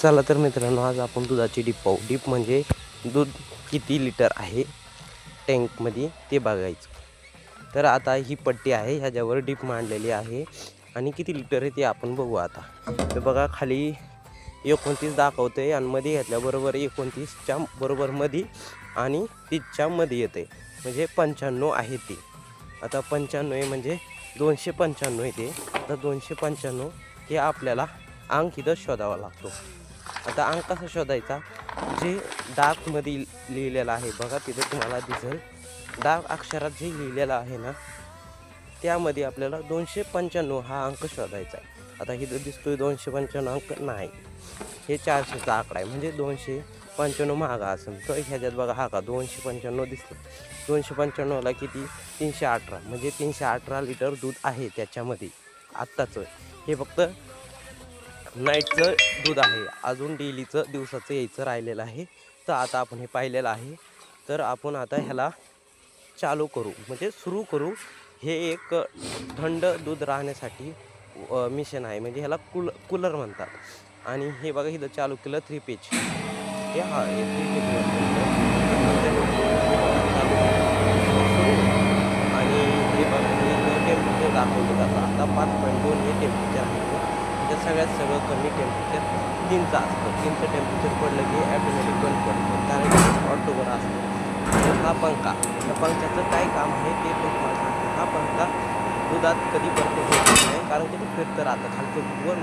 चला तर मित्रांनो, आज आपण दुधाची डीप पाहू. डीप म्हणजे दूध किती लिटर आहे टँकमध्ये ते बघायचं. तर आता ही पट्टी आहे, ह्याच्यावर डीप मांडलेली आहे आणि किती लिटर आहे ते आपण बघू. आता तर बघा, खाली 29 दाखवते आणि मध्ये घेतल्याबरोबर 29च्या बरोबर मध्ये आणि 30च्या मध्ये येते, म्हणजे 95 आहे ते. आता 95 आहे म्हणजे 295 आहे ते. आता 295 हे आपल्याला अंक इथं शोधावा लागतो. आता अंक कसा शोधायचा, जे डार्कमध्ये लिहिलेलं आहे बघा, तिथं तुम्हाला दिसेल डार्क अक्षरात जे लिहिलेलं आहे ना, त्यामध्ये आपल्याला 295 हा अंक शोधायचा आहे. आता इथं दिसतोय 295 अंक नाही, हे 400चा आकडा आहे, म्हणजे 295 महागा असेल. तर ह्याच्यात बघा, हा का 295 दिसलं, 295ला किती 318, म्हणजे 318 लिटर दूध आहे त्याच्यामध्ये आत्ताचं. हे फक्त नाईटचं दूध आहे, अजून डेलीचं दिवसाचं यायचं राहिलेलं आहे. तर आता आपण हे पाहिलेलं आहे. तर आपण आता ह्याला चालू करू, म्हणजे सुरू करू. हे एक थंड दूध राहण्यासाठी मिशन आहे, म्हणजे ह्याला कूलर म्हणतात. आणि हे बघा, इथं चालू केलं 3 पेज, हे हा 3 पेज आणि हे बघा, हे टेम्परेचर दाखवलं जातं. आता 5.2 हे टेम्परेचर आहे. त्या सगळ्यात कमी टेम्परेचर 3चं असतं. 3चं टेम्परेचर पडलं की ॲटोमॅटिक बंद पडतं, कारण की ऑटोवर असतं. आणि हा पंखा, या पंख्याचं काय काम आहे ते तुम्हाला सांगतो. हा पंखा दुधात कधी बर्फ होत नाही, कारण की ते फिरतं राहतं खालचं वर